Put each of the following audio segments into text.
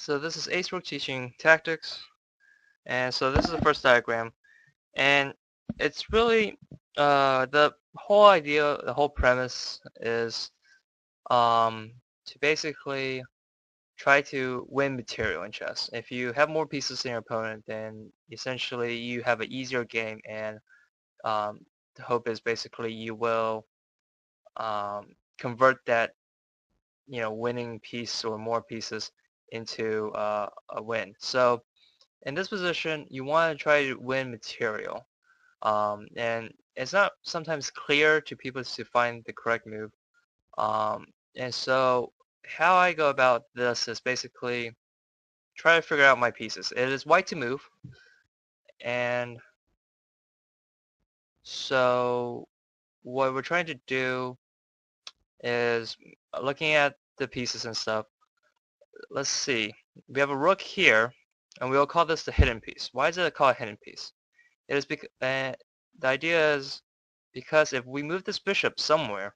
So this is Acerook teaching tactics, and so this is the first diagram, and it's really the whole idea, the whole premise is to basically try to win material in chess. If you have more pieces than your opponent, then essentially you have an easier game, and the hope is basically you will convert that winning piece or more pieces into a win. So in this position, you want to try to win material. And it's not sometimes clear to people to find the correct move. And so how I go about this is basically try to figure out my pieces. It is white to move. And so what we're trying to do is looking at the pieces and stuff. Let's see. We have a rook here, and we'll call this the hidden piece. Why is it called a hidden piece? It is because the idea is because if we move this bishop somewhere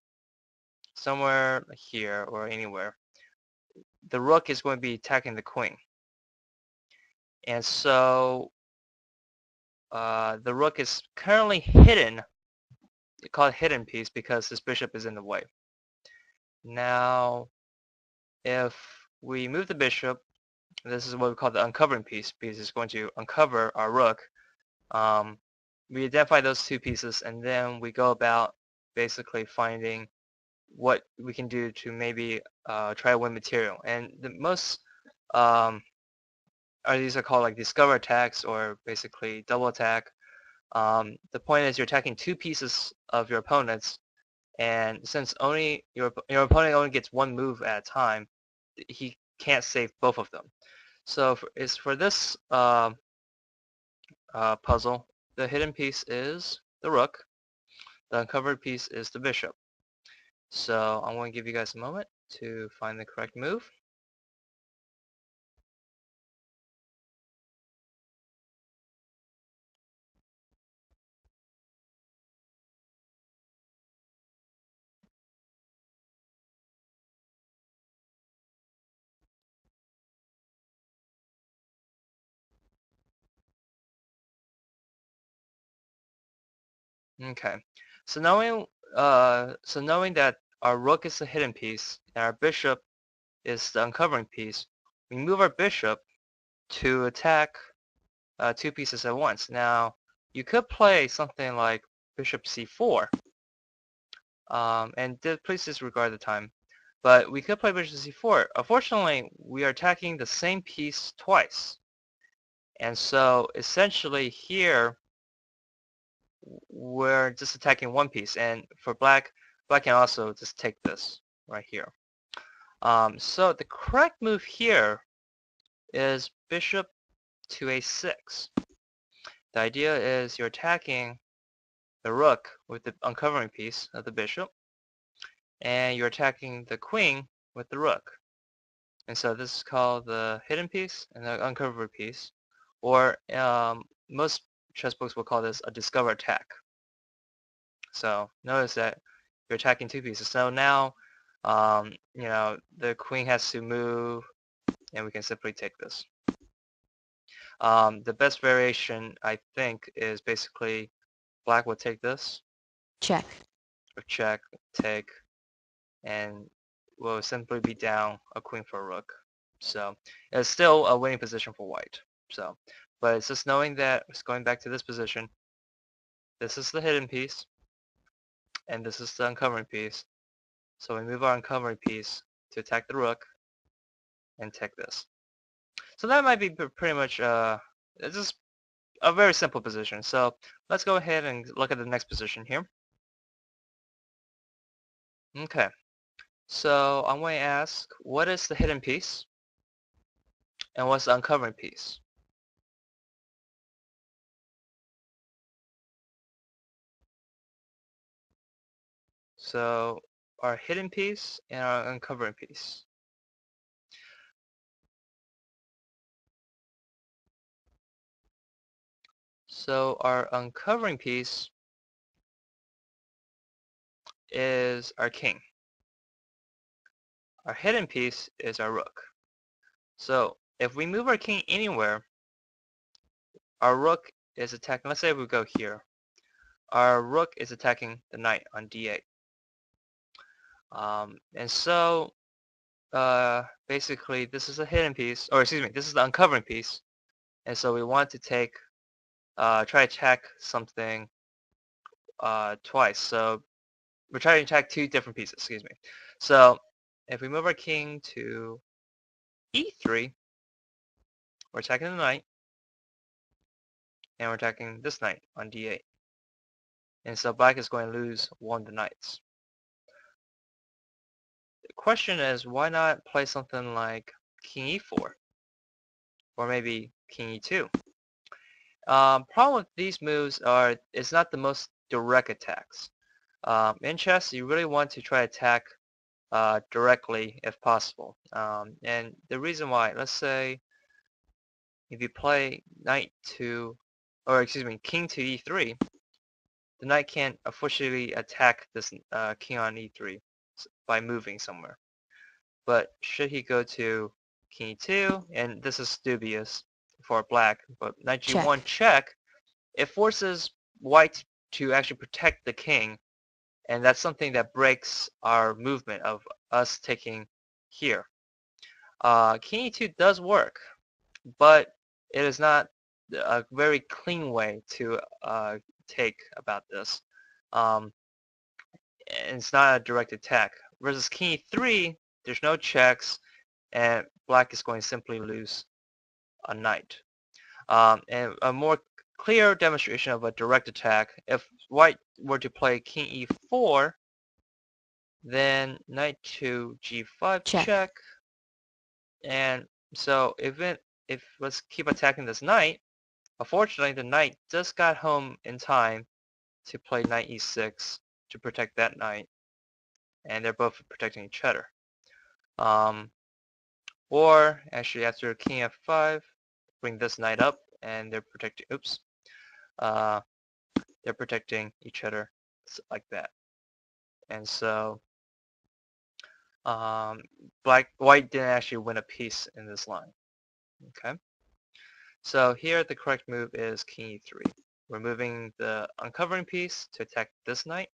here or anywhere, the rook is going to be attacking the queen, and so the rook is currently hidden. It's called hidden piece because this bishop is in the way. Now, if we move the bishop, this is what we call the uncovering piece because it's going to uncover our rook. We identify those two pieces, and then we go about basically finding what we can do to maybe try to win material. And the most these are called like discover attacks or basically double attack. The point is you're attacking two pieces of your opponent's, and since only your opponent only gets one move at a time, he can't save both of them. So for this puzzle, the hidden piece is the rook, the uncovered piece is the bishop. So I'm going to give you guys a moment to find the correct move. Okay, so knowing that our rook is the hidden piece and our bishop is the uncovering piece, we move our bishop to attack two pieces at once. Now, you could play something like bishop c4, and please disregard the time. But we could play bishop c4. Unfortunately, we are attacking the same piece twice, and so essentially here we're just attacking one piece, and for black can also just take this right here. So the correct move here is bishop to a6. The idea is you're attacking the rook with the uncovering piece of the bishop, and you're attacking the queen with the rook. And so this is called the hidden piece and the uncovered piece, or most chess books will call this a discover attack. So notice that you're attacking two pieces. So now, the queen has to move, and we can simply take this. The best variation, I think, is basically black will take this, Check. or check, take, and will simply be down a queen for a rook. So it's still a winning position for white. So, but it's just knowing that it's going back to this position. This is the hidden piece, and this is the uncovering piece. So we move our uncovering piece to attack the rook and take this. So that might be pretty much it's just a very simple position. So let's go ahead and look at the next position here. Okay, so I'm going to ask, what is the hidden piece and what's the uncovering piece? So our hidden piece and our uncovering piece. So our uncovering piece is our king. Our hidden piece is our rook. So if we move our king anywhere, our rook is attacking. Let's say if we go here, our rook is attacking the knight on d8. And so basically this is a hidden piece, or excuse me, this is the uncovering piece. And so we want to take, try to attack something twice. So we're trying to attack two different pieces, excuse me. So if we move our king to e3, we're attacking the knight, and we're attacking this knight on d8. And so black is going to lose one of the knights. The question is, why not play something like king e4, or maybe king e2? Problem with these moves are it's not the most direct attacks. In chess, you really want to try to attack directly if possible. And the reason why, let's say if you play knight to, or excuse me, king to e3, the knight can't officially attack this king on e3 by moving somewhere. But should he go to king e2, and this is dubious for black, but knight g1 check, it forces white to actually protect the king, and that's something that breaks our movement of us taking here. King e2 does work, but it is not a very clean way to take about this. And it's not a direct attack. Versus king e3, there's no checks, and black is going to simply lose a knight. And a more clear demonstration of a direct attack, if white were to play king e4, then knight to g5 check. And so if let's keep attacking this knight, unfortunately the knight just got home in time to play knight e6 to protect that knight, and they're both protecting each other. Or actually after king f5, bring this knight up, and they're protecting, they're protecting each other like that. And so white didn't actually win a piece in this line. Okay. So here the correct move is king e3. We're moving the uncovering piece to attack this knight,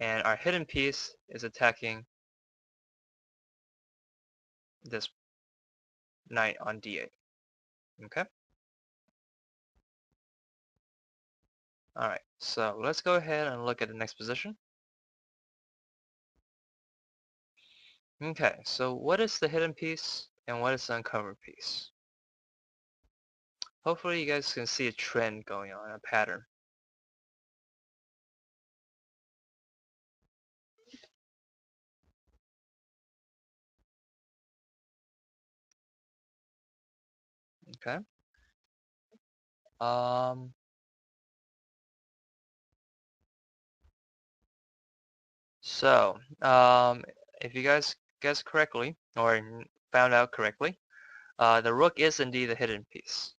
and our hidden piece is attacking this knight on d8. Okay? Alright, so let's go ahead and look at the next position. Okay, so what is the hidden piece and what is the uncovered piece? Hopefully you guys can see a trend going on, a pattern. Okay. So, if you guys guessed correctly, or found out correctly, the rook is indeed the hidden piece.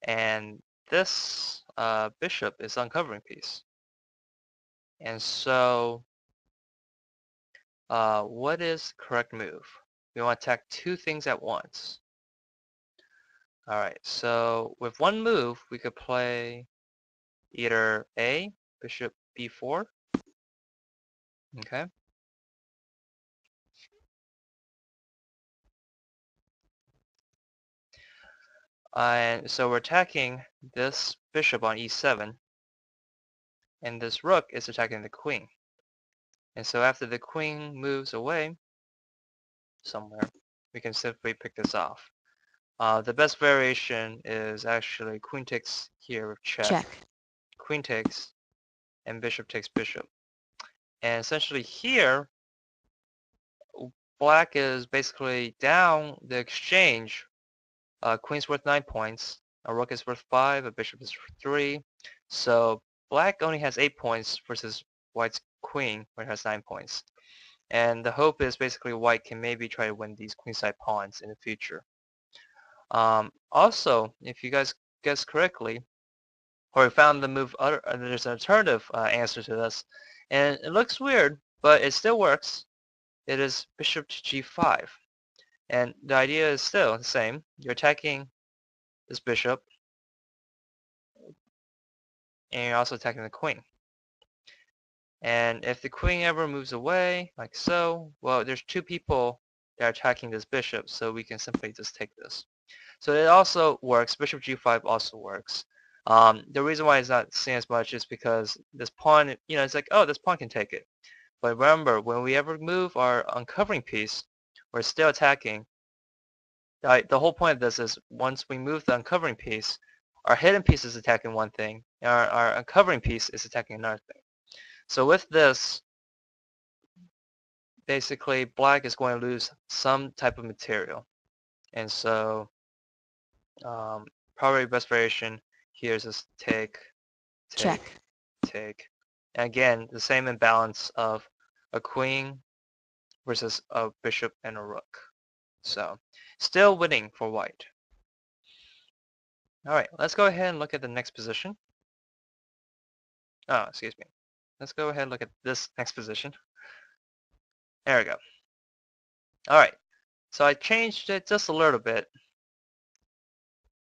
And this bishop is uncovering piece. And so, what is the correct move? We want to attack two things at once. Alright, so with one move, we could play either A, bishop b4. Okay. And so we're attacking this bishop on e7, and this rook is attacking the queen. And so after the queen moves away somewhere, we can simply pick this off. The best variation is actually queen takes here with check, queen takes, and bishop takes bishop. And essentially here, black is basically down the exchange. Queen's worth 9 points, a rook is worth 5, a bishop is worth 3. So black only has 8 points versus white's queen, which has 9 points. And the hope is basically white can maybe try to win these queenside pawns in the future. Also, if you guys guessed correctly, or found the move, there's an alternative answer to this, and it looks weird, but it still works. It is bishop to g5. And the idea is still the same. You're attacking this bishop, and you're also attacking the queen. And if the queen ever moves away, like so, well, there's two people that are attacking this bishop, so we can simply just take this. So it also works. Bishop g5 also works. The reason why it's not seen as much is because this pawn, it's like, oh, this pawn can take it. But remember, when we ever move our uncovering piece, we're still attacking. The whole point of this is once we move the uncovering piece, our hidden piece is attacking one thing, and our uncovering piece is attacking another thing. So with this, basically black is going to lose some type of material. And so probably best variation here is just take, Check. take. And again, the same imbalance of a queen versus a bishop and a rook. So still winning for white. All right, let's go ahead and look at the next position. Oh, excuse me. Let's go ahead and look at this next position. There we go. All right, so I changed it just a little bit,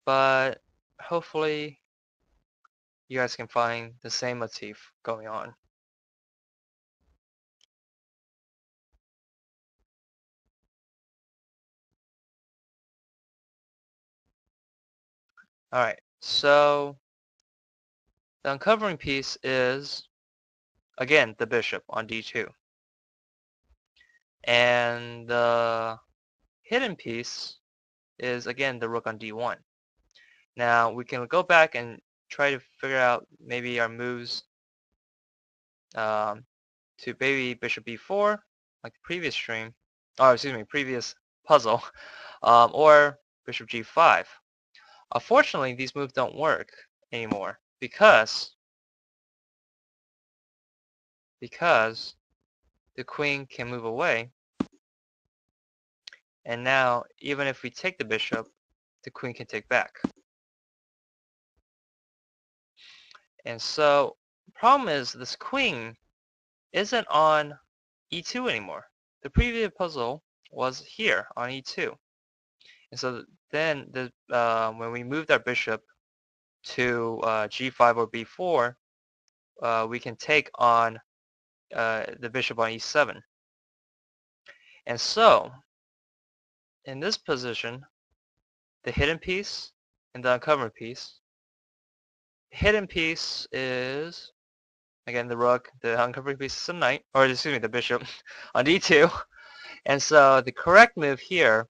but hopefully you guys can find the same motif going on. All right, so the uncovering piece is, again, the bishop on d2. And the hidden piece is, again, the rook on d1. Now, we can go back and try to figure out maybe our moves to maybe bishop b4, like the previous stream, or excuse me, previous puzzle, or bishop g5. Unfortunately, these moves don't work anymore because the queen can move away, and now even if we take the bishop, the queen can take back. And so the problem is this queen isn't on e2 anymore. The previous puzzle was here on e2. And so then when we moved our bishop to g5 or b4, we can take on the bishop on e7. And so in this position, the hidden piece and the uncovered piece, the hidden piece is, again, the rook, the uncovered piece is the knight, or excuse me, the bishop on d2. And so the correct move here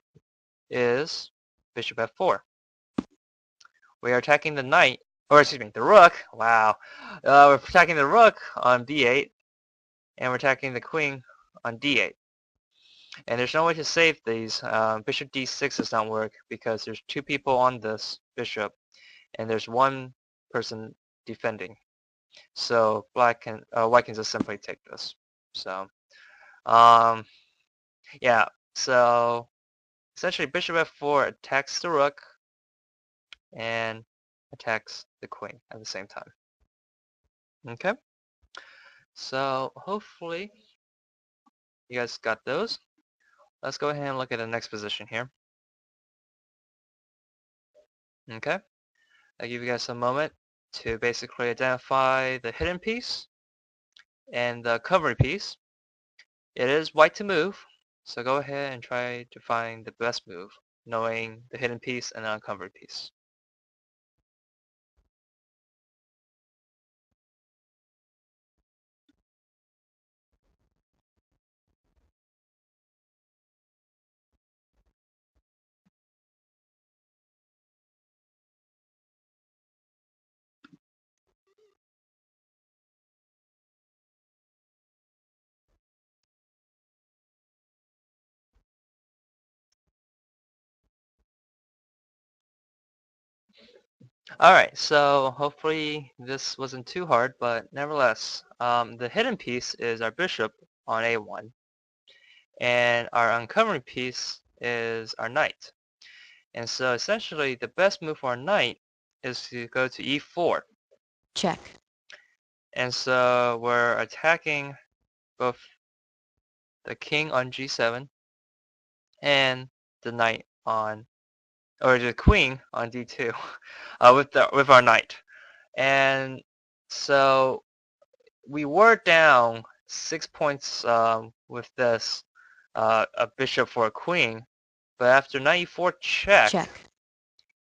is bishop f4. We are attacking the knight, or excuse me, the rook. Wow. We're attacking the rook on b8, and we're attacking the queen on d8. And there's no way to save these. Bishop d6 does not work because there's two people on this bishop, and there's one person defending. So white can just simply take this. So yeah. So essentially, bishop f4 attacks the rook and attacks the queen at the same time. Okay. So hopefully you guys got those. Let's go ahead and look at the next position here. Okay. I'll give you guys a moment to basically identify the hidden piece and the covered piece. It is white to move, so go ahead and try to find the best move, knowing the hidden piece and the uncovered piece. Alright, so hopefully this wasn't too hard, but nevertheless, the hidden piece is our bishop on a1, and our uncovered piece is our knight. And so essentially the best move for our knight is to go to e4. Check. And so we're attacking both the king on g7 and the knight on, or the queen on d2 with our knight. And so we were down 6 points with this, a bishop for a queen, but after knight e4 check, check,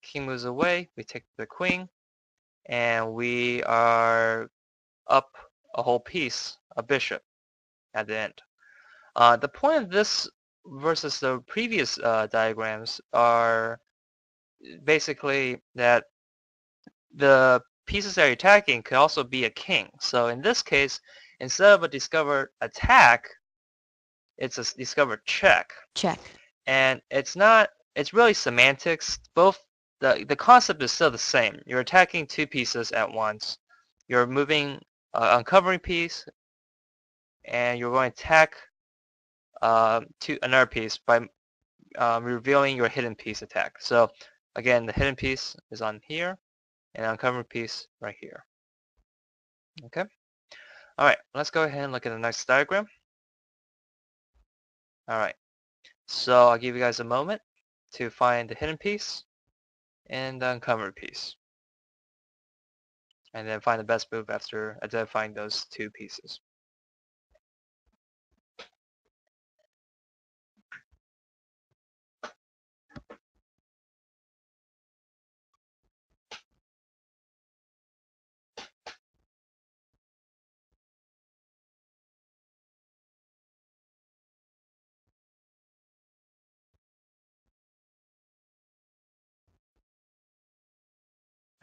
king moves away, we take the queen, and we are up a whole piece, a bishop, at the end. The point of this versus the previous diagrams are basically that the pieces that you're attacking could also be a king. So in this case, instead of a discovered attack, it's a discovered check. check, And it's really semantics. Both the concept is still the same. You're attacking two pieces at once. You're moving uncovering piece, and you're going to attack to another piece by revealing your hidden piece attack. So again, the hidden piece is on here, and uncovering piece right here. Okay. All right. Let's go ahead and look at the next diagram. All right. So I'll give you guys a moment to find the hidden piece and the uncovered piece, and then find the best move after identifying those two pieces.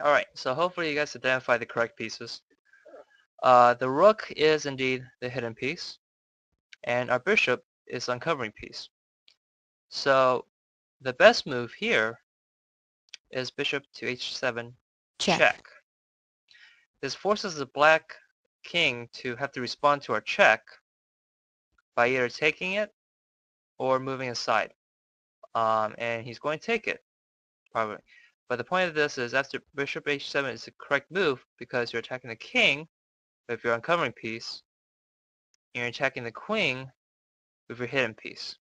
All right, so hopefully you guys identify the correct pieces. The rook is indeed the hidden piece, and our bishop is the uncovering piece. So the best move here is bishop to h7 check. This forces the black king to have to respond to our check by either taking it or moving aside. And he's going to take it, probably. But the point of this is after bishop h7 is the correct move because you're attacking the king with your uncovering piece, and you're attacking the queen with your hidden piece.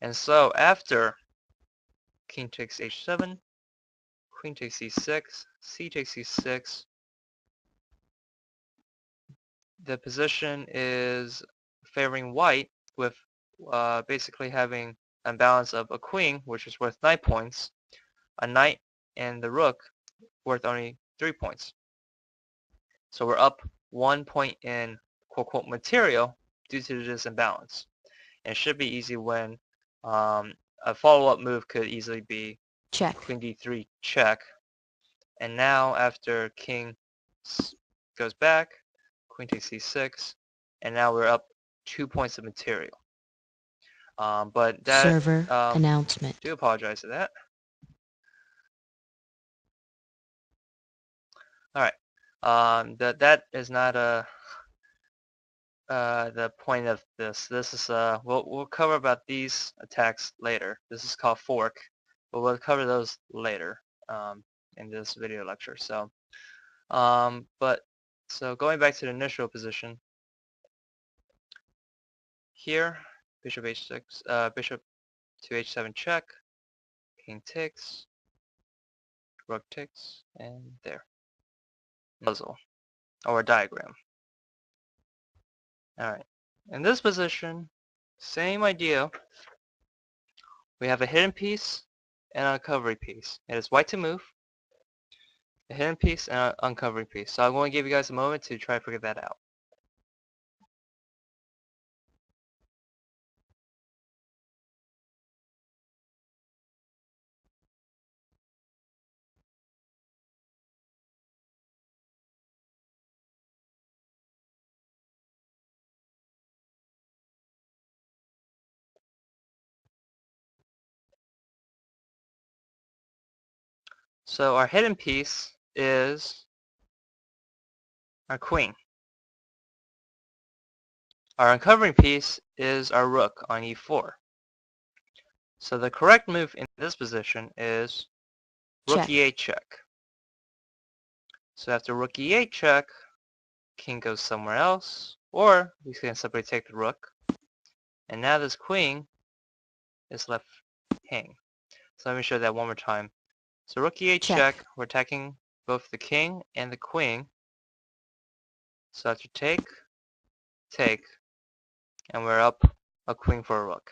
And so after king takes h7, queen takes e6, c takes e6, the position is favoring white with basically having a balance of a queen, which is worth 9 points, a knight, and the rook worth only 3 points. So we're up 1 point in quote-unquote material due to this imbalance. And it should be easy when a follow-up move could easily be check, queen d3 check. And now after king goes back, queen takes c6, and now we're up 2 points of material. But that server announcement. do apologize for that. All right. That is not the point of this. This is we'll cover about these attacks later. This is called fork, but we'll cover those later in this video lecture. So, so going back to the initial position here, bishop h6, bishop to h7 check, king takes, rook takes, and there. Puzzle or diagram. All right. In this position, same idea. We have a hidden piece and an uncovering piece. It is white to move, a hidden piece and an uncovering piece. So I'm going to give you guys a moment to try to figure that out. So our hidden piece is our queen. Our uncovering piece is our rook on e4. So the correct move in this position is rook e8 check. So after rook e8 check, king goes somewhere else, or we can simply take the rook. And now this queen is left hang. So let me show that one more time. So rook e8 Check. check. We're attacking both the king and the queen. So after take, and we're up a queen for a rook.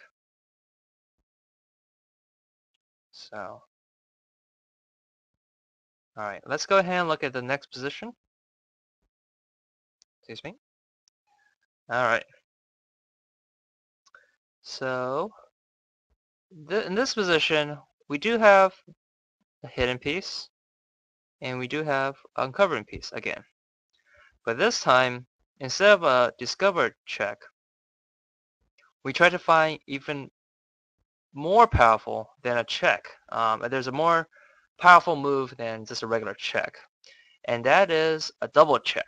So, alright, let's go ahead and look at the next position. Excuse me. Alright. So, in this position, we do have a hidden piece, and we do have an uncovering piece again. But this time, instead of a discovered check, we try to find even more powerful than a check. There's a more powerful move than just a regular check, and that is a double check.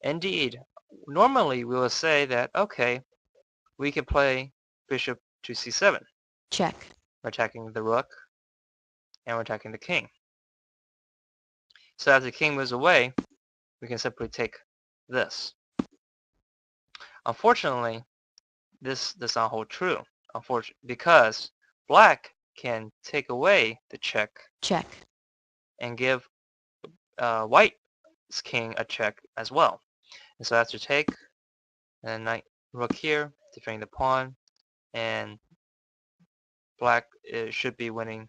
Indeed, normally we will say that, okay, we can play bishop to c7. Check. We're attacking the rook, and we're attacking the king. So as the king moves away, we can simply take this. Unfortunately, this does not hold true, because black can take away the check Check. and give white's king a check as well. And so after take, and knight rook here, defending the pawn, and black should be winning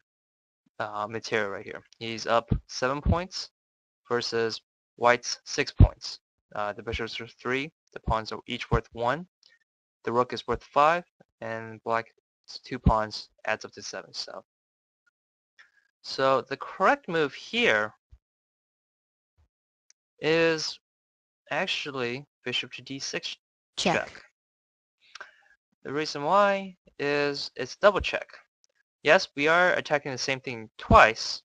material right here. He's up 7 points versus white's 6 points. The bishops are 3, the pawns are each worth 1, the rook is worth 5, and black's 2 pawns adds up to 7. So the correct move here is actually bishop to d6 check. The reason why is it's double check. Yes, we are attacking the same thing twice,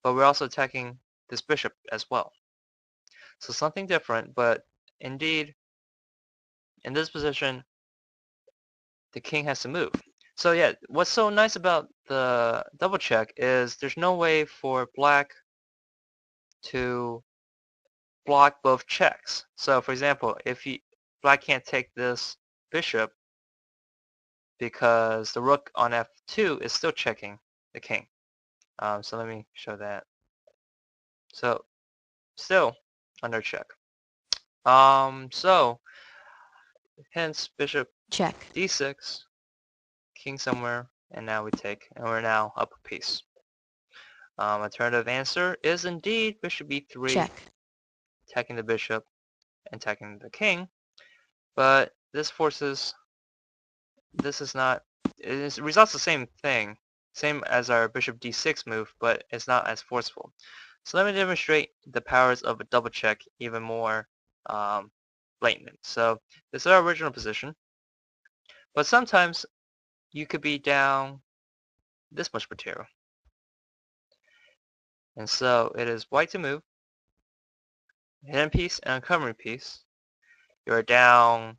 but we're also attacking this bishop as well. So something different, but indeed, in this position, the king has to move. So yeah, what's so nice about the double check is there's no way for black to block both checks. So for example, if black can't take this bishop because the rook on f2 is still checking the king. So let me show that. So still under check. So hence bishop Check. d6, king somewhere, and now we take, and we're now up a piece. Alternative answer is indeed bishop e3, Check. attacking the bishop and attacking the king, but this is not, it results the same thing, same as our bishop d6 move, but it's not as forceful. So let me demonstrate the powers of a double check even more blatant. So this is our original position, but sometimes you could be down this much material. And so it is white to move, hidden piece and uncovering piece. You're down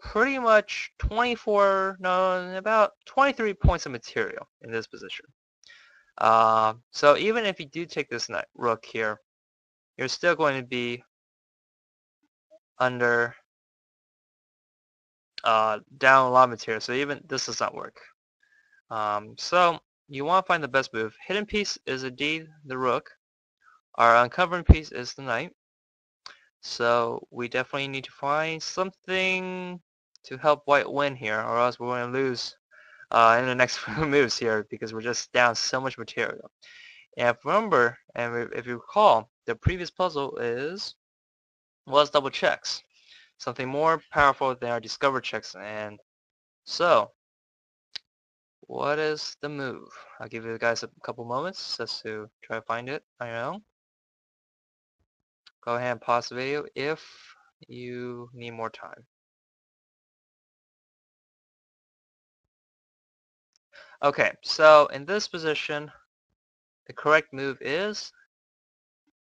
pretty much 23 points of material in this position. So even if you do take this rook here, you're still going to be under down a lot of material. So even this does not work. So you want to find the best move. Hidden piece is indeed the rook. Our uncovering piece is the knight. So we definitely need to find something to help white win here, or else we're going to lose in the next few moves here because we're just down so much material. And if remember, and if you recall, the previous puzzle was double checks, something more powerful than our discover checks. And so, what is the move? I'll give you guys a couple moments just to try to find it. I know. Go ahead and pause the video if you need more time. Okay, so in this position, the correct move is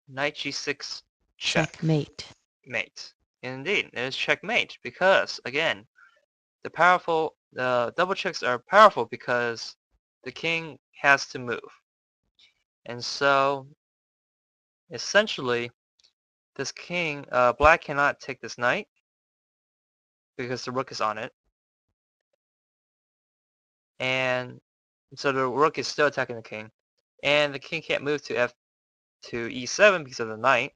knight g6 check. Checkmate. Mate. Indeed, it is checkmate because, again, the double checks are powerful because the king has to move. And so, essentially, this king, black cannot take this knight because the rook is on it. and so the rook is still attacking the king, and the king can't move to e7 because of the knight,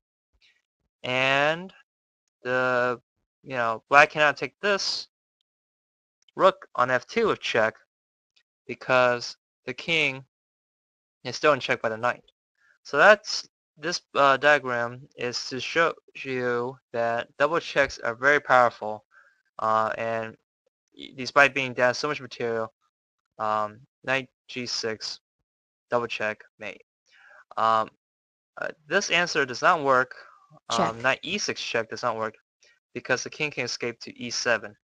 and the black cannot take this rook on f2 with check because the king is still in check by the knight. So this diagram is to show you that double checks are very powerful, and despite being down so much material, knight g6, double check, mate. Um, this answer does not work. check, Knight e6 check does not work because the king can escape to e7.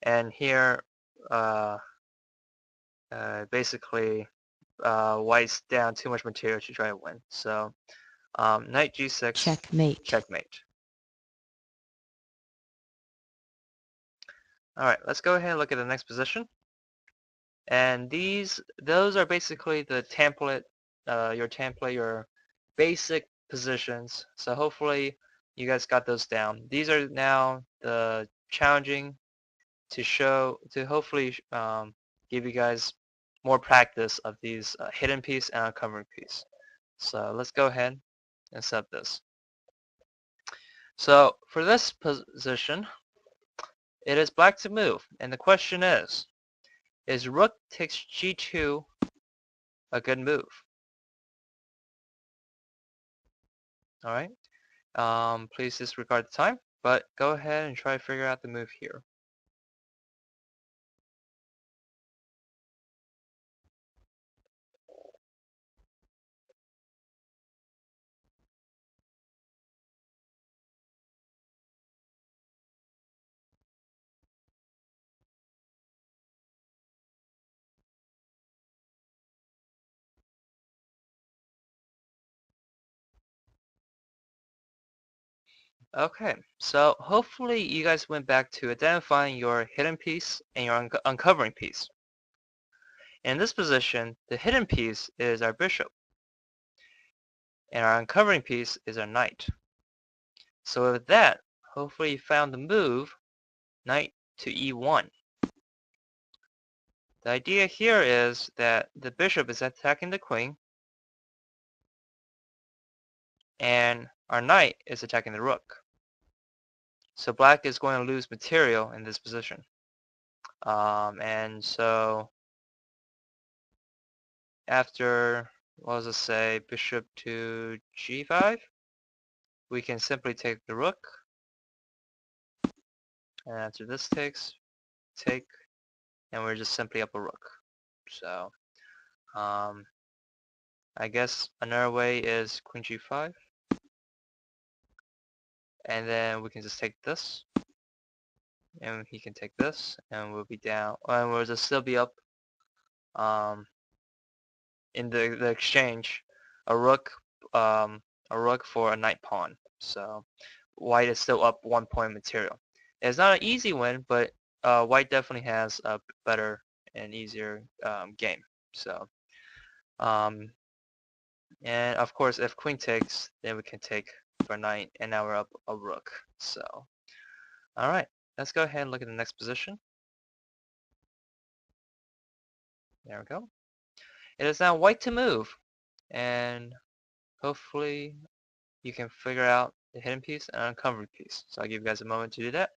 And here, basically, white's down too much material to try to win. So, knight g6, checkmate, checkmate. Alright, let's go ahead and look at the next position. And those are basically the template, your basic positions. So hopefully you guys got those down. These are now the challenging to hopefully give you guys more practice of these hidden piece and uncovering piece. So let's go ahead and set this. So for this position, it is black to move, and the question is rook takes g2 a good move? Alright, please disregard the time, but go ahead and try to figure out the move here. Okay, so hopefully you guys went back to identifying your hidden piece and your uncovering piece. In this position, the hidden piece is our bishop, and our uncovering piece is our knight. So with that, hopefully you found the move, knight to e1. The idea here is that the bishop is attacking the queen, and our knight is attacking the rook. So black is going to lose material in this position. And so after, what does it say, bishop to g5, we can simply take the rook. And after this take, and we're just simply up a rook. So I guess another way is queen g5. And then we can just take this. And he can take this, and we'll be down, and we'll just still be up in the exchange, a rook for a knight pawn. So white is still up 1 point material. It's not an easy win, but white definitely has a better and easier game. So and of course if queen takes, then we can take for knight, and now we're up a rook. So alright, let's go ahead and look at the next position. There we go. It is now white to move, and hopefully you can figure out the hidden piece and uncovered piece. So I'll give you guys a moment to do that.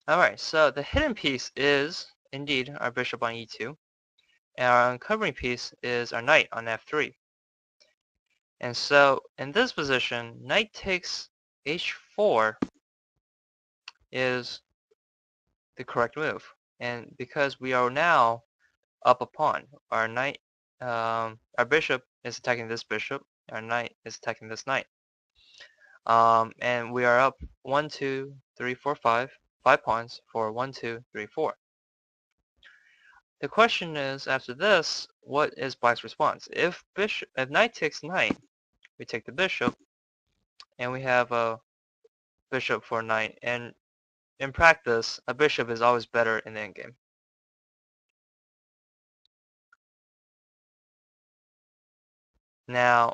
Alright, so the hidden piece is indeed our bishop on e2, and our uncovering piece is our knight on f3. And so in this position, knight takes h4 is the correct move. And because we are now up a pawn, our bishop is attacking this bishop, our knight is attacking this knight. And we are up 1, 2, 3, 4, 5 pawns for 1, 2, 3, 4. the question is, after this, what is black's response? If knight takes knight, we take the bishop, and we have a bishop for knight. And in practice, a bishop is always better in the endgame. Now,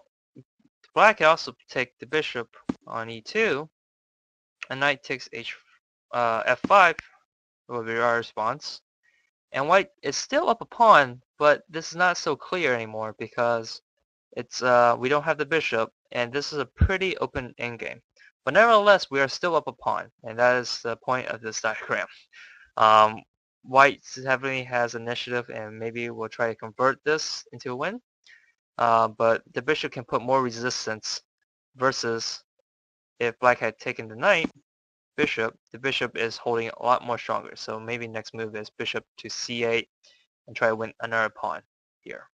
black can also take the bishop on e2, and knight takes f5 will be our response. And white is still up a pawn, but this is not so clear anymore because it's we don't have the bishop, and this is a pretty open endgame. But nevertheless, we are still up a pawn, and that is the point of this diagram. Um, white definitely has initiative, and maybe we'll try to convert this into a win. But the bishop can put more resistance versus if black had taken the knight, bishop, the bishop is holding a lot more stronger. So maybe next move is bishop to c8 and try to win another pawn here.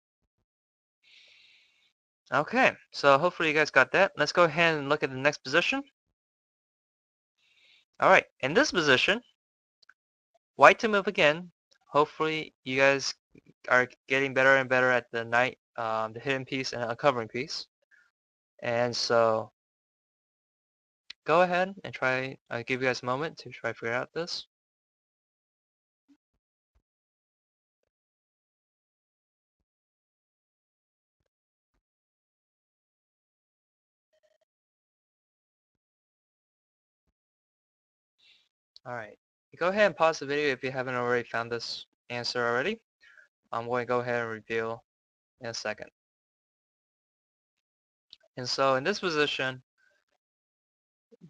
Okay, so hopefully you guys got that. Let's go ahead and look at the next position. Alright, in this position, white to move again. Hopefully you guys are getting better and better at the knight, the hidden piece and uncovering piece. And so go ahead and try, I'll give you guys a moment to try to figure out this. Alright, go ahead and pause the video if you haven't already found this answer already. I'm going to go ahead and reveal in a second. And so in this position,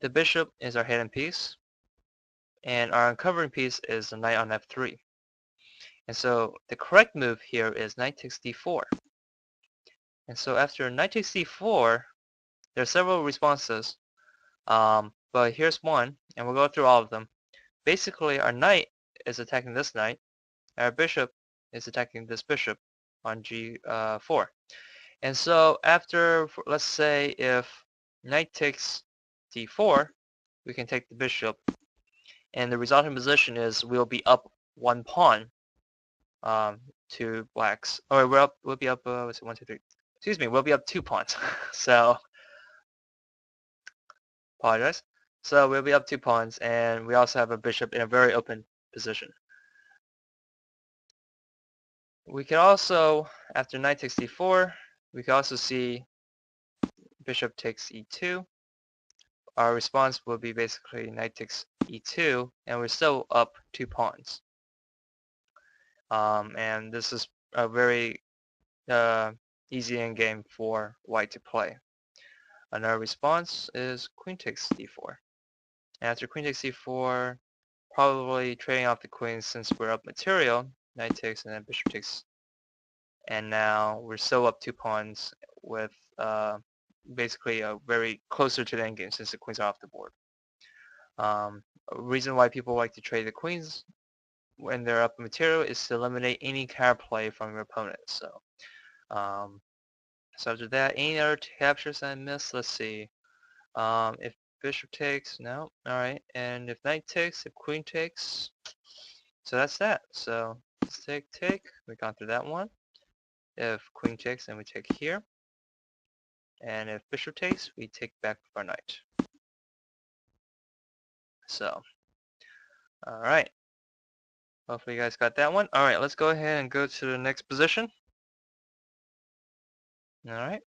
the bishop is our hidden piece, and our uncovering piece is the knight on f3. And so the correct move here is knight takes d4. And so after knight takes d4, there are several responses, but here's one, and we'll go through all of them. Basically, our knight is attacking this knight, and our bishop is attacking this bishop on g4. And so after, let's say if knight takes d4, we can take the bishop, and the resulting position is we'll be up one pawn to blacks, or we'll be up, what's it, 1, 2, 3. Excuse me, we'll be up 2 pawns. So, apologize. So we'll be up 2 pawns, and we also have a bishop in a very open position. We can also, after knight takes d4, we can also see bishop takes e2. Our response will be basically knight takes e2, and we're still up 2 pawns. And this is a very easy endgame for white to play. Another response is queen takes d4. And after queen takes d4, probably trading off the queen since we're up material, knight takes and then bishop takes. And now we're still up 2 pawns with basically a very closer to the endgame since the queens are off the board. A reason why people like to trade the queens when they're up material is to eliminate any counterplay from your opponent. So after that, any other captures I missed? Let's see. If bishop takes, no. Alright, and if knight takes, if queen takes, so that's that. So let's take, we've gone through that one. If queen takes, then we take here. And if bishop takes, we take back with our knight. So, alright. Hopefully you guys got that one. Alright, let's go ahead and go to the next position. Alright.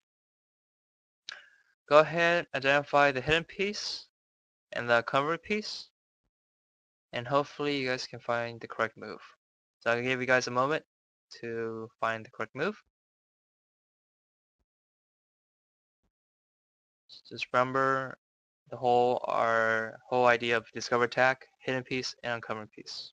Go ahead, identify the hidden piece and the covered piece. And hopefully you guys can find the correct move. So I'll give you guys a moment to find the correct move. Just remember our whole idea of discover attack, hidden piece, and uncovered piece.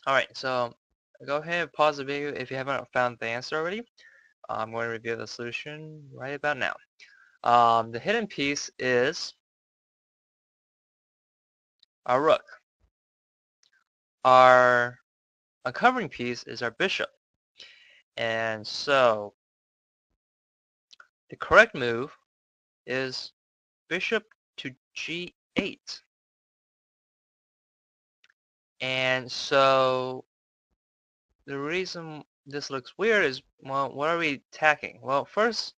Alright, so go ahead and pause the video if you haven't found the answer already. I'm going to reveal the solution right about now. The hidden piece is our rook. our uncovering piece is our bishop. And so the correct move is bishop to g8. And so the reason this looks weird is, well, what are we attacking? Well, first,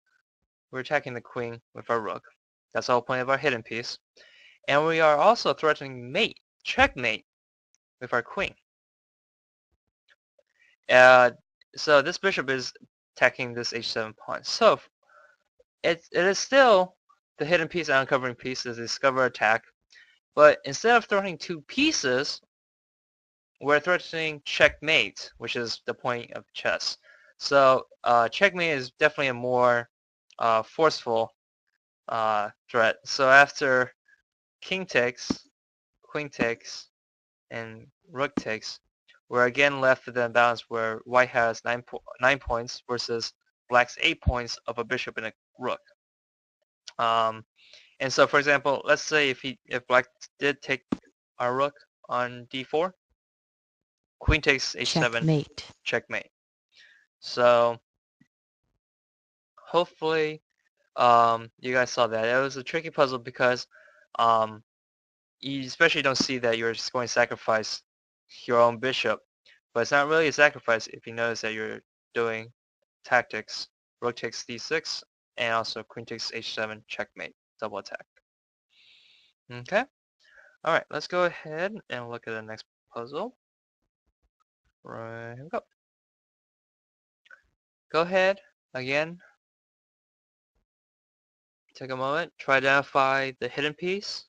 we're attacking the queen with our rook. That's the whole point of our hidden piece. And we are also threatening mate, checkmate, with our queen. Uh, so this bishop is attacking this h7 pawn. So it is still the hidden piece and uncovering piece is a discover attack. But instead of threatening two pieces, we're threatening checkmate, which is the point of chess. So checkmate is definitely a more forceful threat. So after king takes, queen takes, and rook takes, we're again left with an imbalance where white has 9 points versus black's 8 points of a bishop and a rook. And so, for example, let's say if black did take our rook on d4, queen takes h7, Checkmate. checkmate. So hopefully you guys saw that. It was a tricky puzzle because you especially don't see that you're just going to sacrifice your own bishop. But it's not really a sacrifice if you notice that you're doing tactics. Rook takes d6 and also queen takes h7, checkmate, double attack. Okay. Alright, let's go ahead and look at the next puzzle. Right, here we go. Go ahead, again, take a moment, try to identify the hidden piece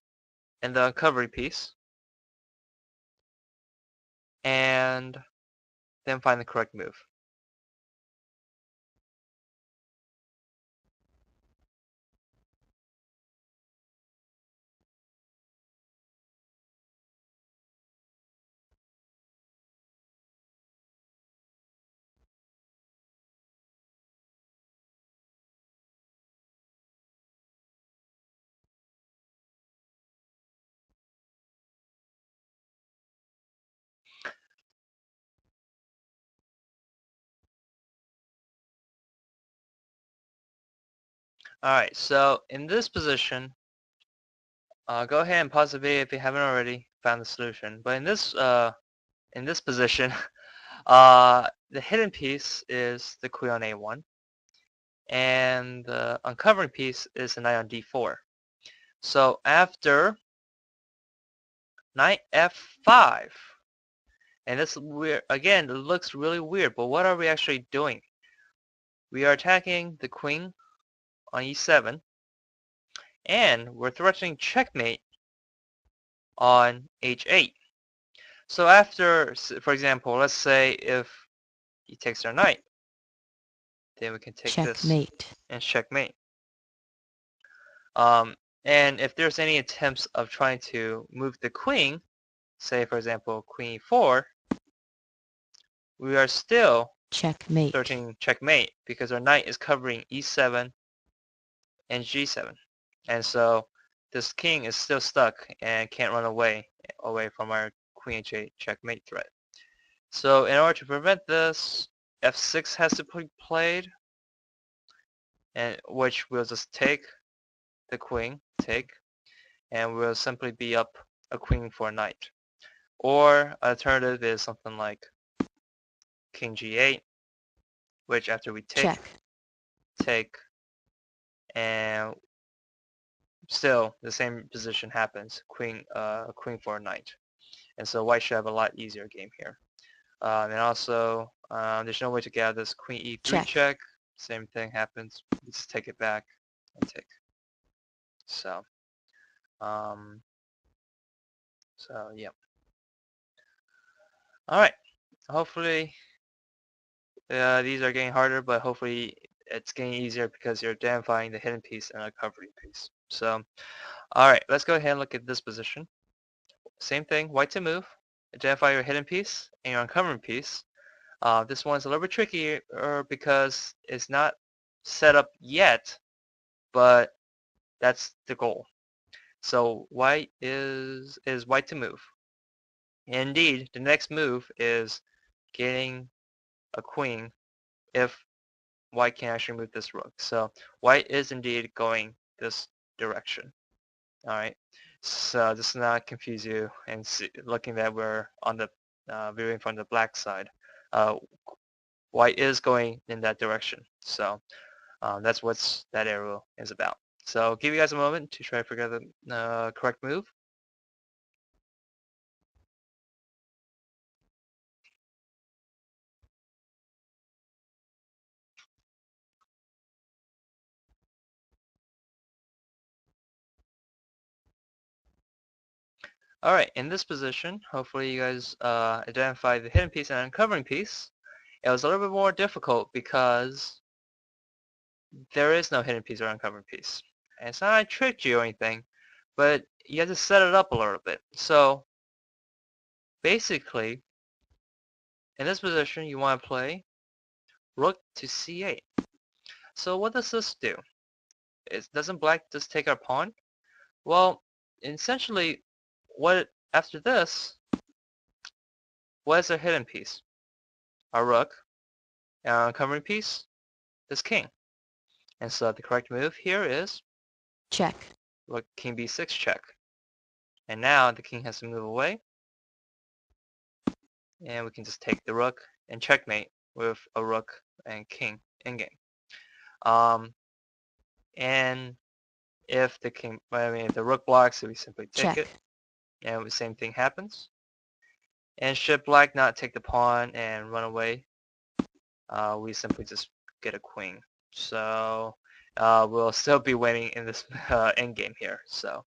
and the uncovering piece, and then find the correct move. Alright, so in this position, go ahead and pause the video if you haven't already found the solution. But in this position, the hidden piece is the queen on a1, and the uncovering piece is the knight on d4. So after knight f5, and this weird again, it looks really weird, but what are we actually doing? We are attacking the queen on e7, and we're threatening checkmate on h8. So after, for example, let's say if he takes our knight, then we can take this Checkmate. and checkmate. And if there's any attempts of trying to move the queen, say for example queen e4, we are still Checkmate. threatening checkmate because our knight is covering e7 and g7. And so this king is still stuck and can't run away from our queen h8 checkmate threat. So in order to prevent this, f6 has to be played, and which we'll just take the queen, and we'll simply be up a queen for a knight. Or alternative is something like king g8, which after we take, and still the same position happens, queen for a knight. And so white should have a lot easier game here. And also, there's no way to get out of this queen e3 check. Same thing happens. We just take it back and take. So, yeah. All right. Hopefully, these are getting harder, but hopefully it's getting easier because you're identifying the hidden piece and uncovering piece. So, all right, let's go ahead and look at this position. Same thing, white to move. Identify your hidden piece and your uncovering piece. This one's a little bit trickier because it's not set up yet, but that's the goal. So white is white to move. Indeed, the next move is getting a queen if white can actually move this rook. So white is indeed going this direction. Alright, so just to not confuse you and looking that we're on the viewing from the black side. White is going in that direction. So that's what that arrow is about. So I'll give you guys a moment to try to figure out the correct move. Alright, in this position, hopefully you guys identify the hidden piece and uncovering piece. It was a little bit more difficult because there is no hidden piece or uncovering piece. And it's not I tricked you or anything, but you have to set it up a little bit. So basically, in this position, you want to play rook to c8. So what does this do? Doesn't black just take our pawn? Well, essentially, after this, what is our hidden piece? Our rook. And our uncovering piece is king. And so the correct move here is check, rook king b6 check. And now the king has to move away. And we can just take the rook and checkmate with a rook and king in game. And if the rook blocks, we simply take check, it, and the same thing happens. And should black not take the pawn and run away, we simply just get a queen. So we'll still be winning in this endgame here. So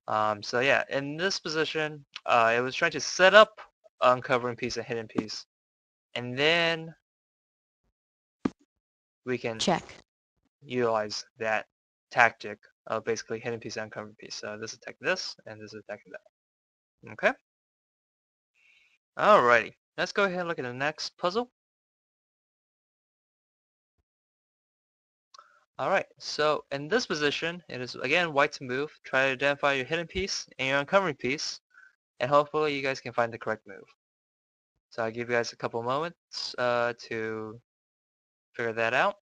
yeah, in this position, it was trying to set up uncovering piece and hidden piece, and then we can check, utilize that tactic of basically hidden piece and uncovering piece. So this is attacking this, and this is attacking that. Okay? Alrighty. Let's go ahead and look at the next puzzle. Alright, so in this position, it is again white to move. Try to identify your hidden piece and your uncovering piece, and hopefully you guys can find the correct move. So I'll give you guys a couple moments to figure that out.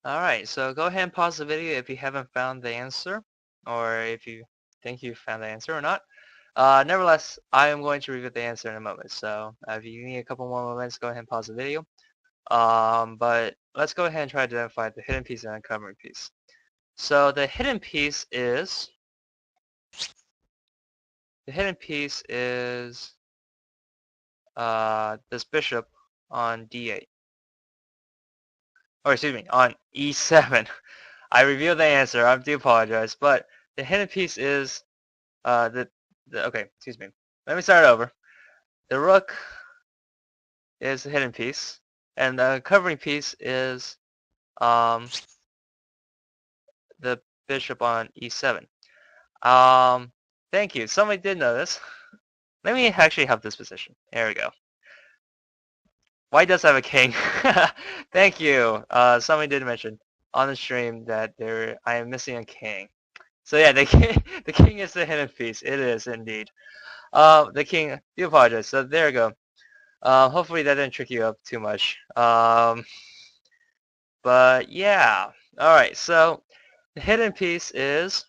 Alright, so go ahead and pause the video if you haven't found the answer, or if you think you found the answer or not. Nevertheless, I am going to reveal the answer in a moment, so if you need a couple more moments, go ahead and pause the video. But let's go ahead and try to identify the hidden piece and uncovering piece. So the hidden piece is this bishop on d8. Or excuse me, on e7. I revealed the answer. I do apologize, but the hidden piece is okay. Excuse me. Let me start over. The rook is the hidden piece, and the covering piece is the bishop on e7. Thank you. Somebody did know this. Let me actually have this position. There we go. White does have a king. Thank you. Somebody did mention on the stream that I am missing a king. So yeah, the king is the hidden piece. It is indeed. The king. Do apologize. So there we go. Hopefully that didn't trick you up too much. But yeah. All right. So the hidden piece is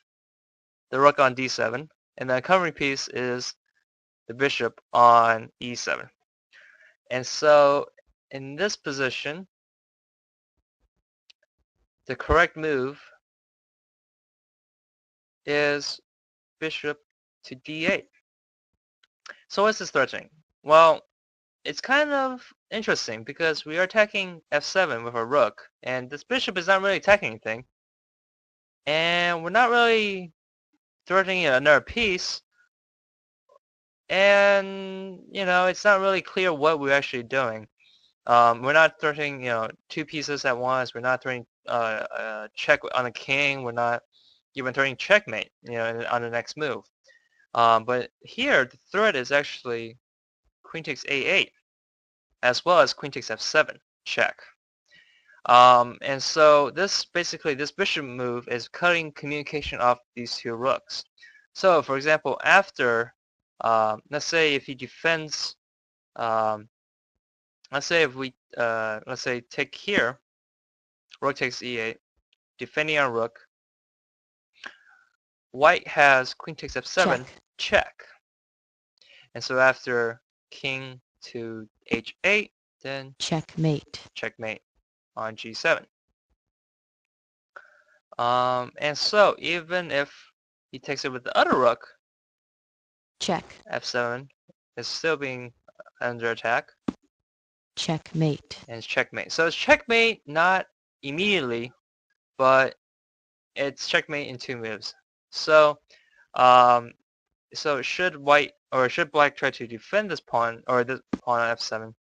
the rook on d7, and the covering piece is the bishop on e7. And so in this position, the correct move is bishop to d8. So what's this threatening? Well, it's kind of interesting because we are attacking f7 with our rook, and this bishop is not really attacking anything, and we're not really threatening another piece, and it's not really clear what we're actually doing. We're not threatening two pieces at once. We're not threatening check on a king. We're not even threatening checkmate on the next move. But here the threat is actually queen takes a8 as well as queen takes f7 check. And so this bishop move is cutting communication off these two rooks. So for example, after let's say if he defends, let's say if we let's say take here, rook takes e8, defending our rook. White has queen takes f7 check. And so after king to h8, then checkmate on g7. And so even if he takes it with the other rook, check f7 is still being under attack. Checkmate. And it's checkmate. So it's checkmate not immediately, but it's checkmate in 2 moves. So should black try to defend this pawn, or this pawn on f7,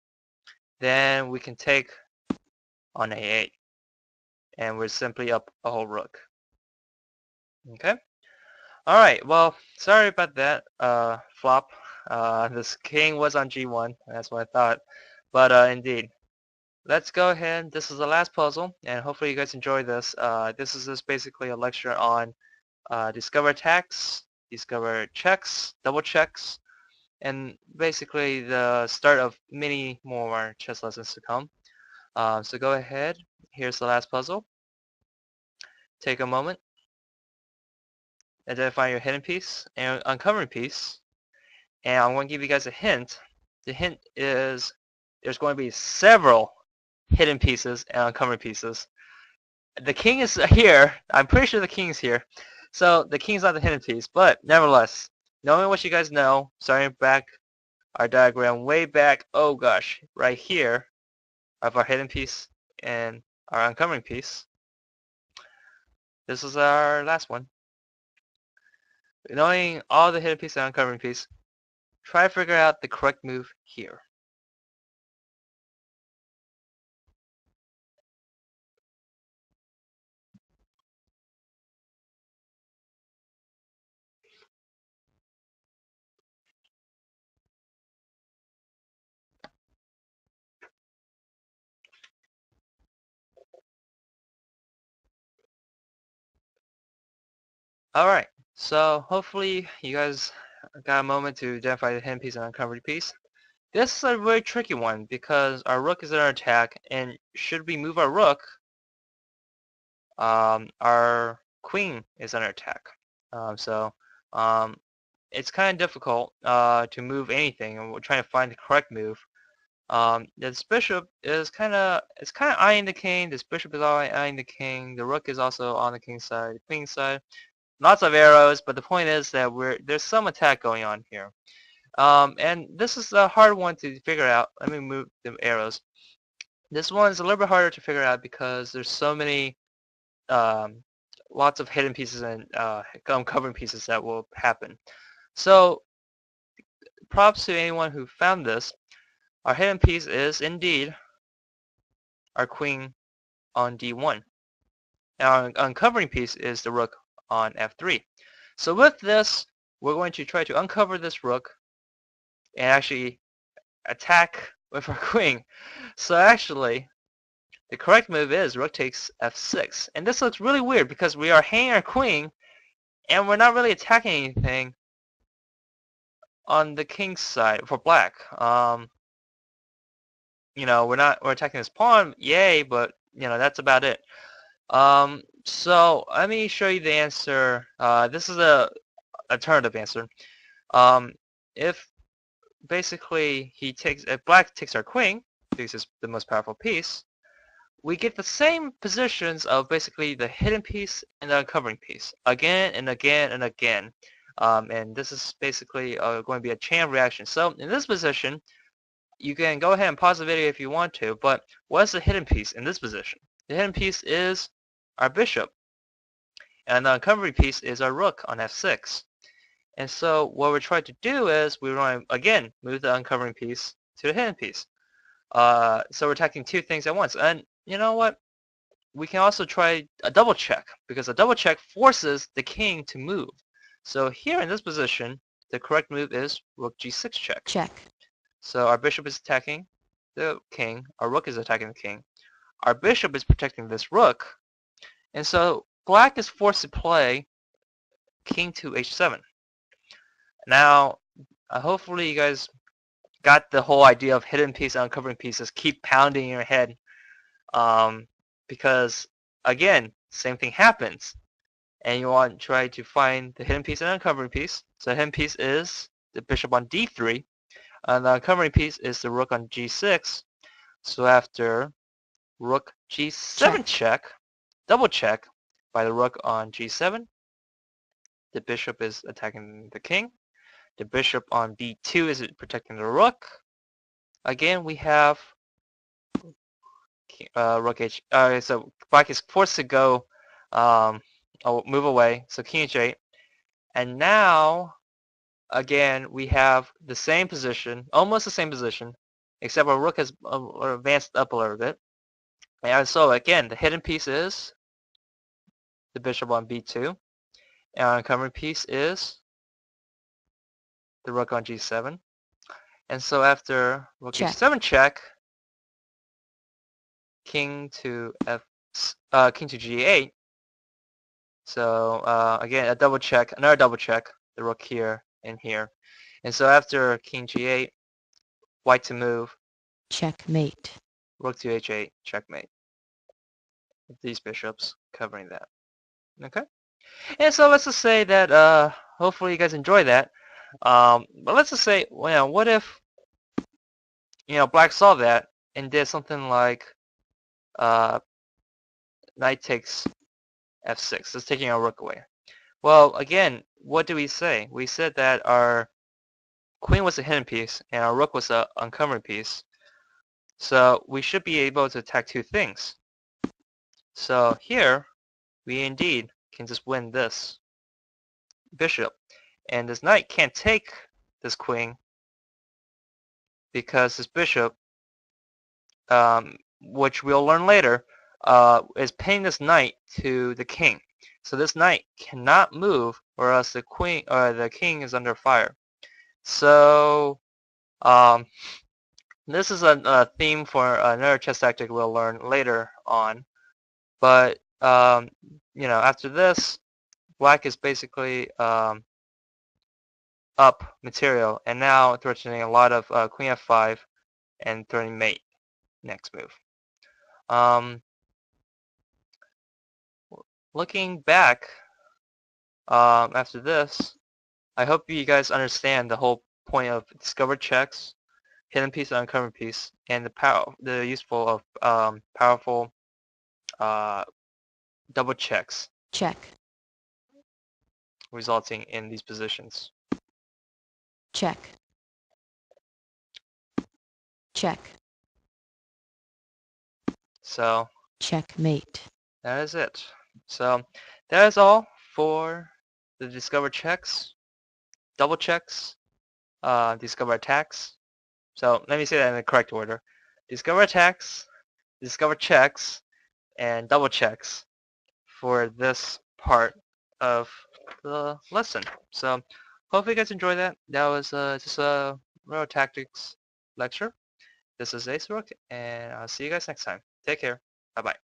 then we can take on a8, and we're simply up a whole rook. Okay. All right. Well, sorry about that flop. This king was on g1. That's what I thought. But indeed, let's go ahead. This is the last puzzle, and hopefully you guys enjoy this. This is just basically a lecture on discover attacks, discover checks, double checks, and basically the start of many more chess lessons to come. So go ahead. Here's the last puzzle. Take a moment. Identify your hidden piece and uncovering piece. And I'm going to give you guys a hint. The hint is there's going to be several hidden pieces and uncovering pieces. The king is here. I'm pretty sure the king is here. So the king's not the hidden piece, but nevertheless, knowing what you guys know, starting back our diagram way back, oh gosh, right here, of our hidden piece and our uncovering piece. This is our last one. Knowing all the hidden piece and uncovering piece, try to figure out the correct move here. Alright, so hopefully you guys got a moment to identify the hidden piece and uncovered piece. This is a very tricky one because our rook is under attack, and should we move our rook, our queen is under attack. So it's kind of difficult to move anything, and we're trying to find the correct move. This bishop is kind of eyeing the king. This bishop is eyeing the king. The rook is also on the king's side, the queen's side. Lots of arrows, but the point is that there's some attack going on here. And this is a hard one to figure out. Let me move the arrows. This one is a little bit harder to figure out because there's so many, lots of hidden pieces and uncovering pieces that will happen. So props to anyone who found this. Our hidden piece is indeed our queen on d1. And our uncovering piece is the rook on f3. So with this, we're going to try to uncover this rook and actually attack with our queen. So actually, the correct move is rook takes f6. And this looks really weird because we are hanging our queen and we're not really attacking anything on the king's side for black. We're attacking this pawn, yay, but that's about it. So let me show you the answer. This is a alternative answer. If basically if black takes our queen, because it's the most powerful piece, we get the same positions of basically the hidden piece and the uncovering piece again and again and again. And this is basically going to be a chain reaction. So in this position, you can go ahead and pause the video if you want to, but what's the hidden piece in this position? The hidden piece is our bishop, and the uncovering piece is our rook on f6. And so what we're trying to do is we want to, again, move the uncovering piece to the hidden piece. So we're attacking two things at once. And you know what? We can also try a double check, because a double check forces the king to move. So here in this position, the correct move is rook g6 check. check, So our bishop is attacking the king, our rook is attacking the king, our bishop is protecting this rook, and so black is forced to play king to h7. Now, hopefully you guys got the whole idea of hidden piece and uncovering pieces. Keep pounding in your head, because again, same thing happens, and you want to try to find the hidden piece and uncovering piece. So the hidden piece is the bishop on d3, and the uncovering piece is the rook on g6. So after rook g7 check, double check by the rook on g7, the bishop is attacking the king. The bishop on b2 is protecting the rook. Again, we have rook h. So black is forced to go, move away. So king h8, and now again we have the same position, almost the same position, except our rook has advanced up a little bit. And so again, the hidden piece is the bishop on b2, and our uncovering piece is the rook on g7. And so after rook h7 check, king to g8. So again, a double check, another double check, the rook here and here. And so after king g8, white to move, checkmate, rook to h8, checkmate. These bishops covering that. Okay. And so let's just say that hopefully you guys enjoy that. But let's just say, well, what if black saw that and did something like knight takes f6. It's taking our rook away. Well, again, what do we say? We said that our queen was a hidden piece and our rook was an uncovering piece. So we should be able to attack two things. So here, we indeed can just win this bishop. And this knight can't take this queen because this bishop, which we'll learn later, is pinning this knight to the king. So this knight cannot move, or else the queen or the king is under fire. So this is a theme for another chess tactic we'll learn later on. But after this, black is basically up material, and now threatening a lot of queen f5 and threatening mate next move. Looking back after this, I hope you guys understand the whole point of discovered checks, hidden piece and uncovered piece, and the useful of powerful double checks check, resulting in these positions. check, check, So checkmate. that is it. So that is all for the discover checks, double checks, discover attacks. So let me say that in the correct order. Discover attacks, discover checks, and double checks for this part of the lesson. So hopefully you guys enjoyed that. That was just a Railroad Tactics lecture. This is Acerook, and I'll see you guys next time. Take care. Bye-bye.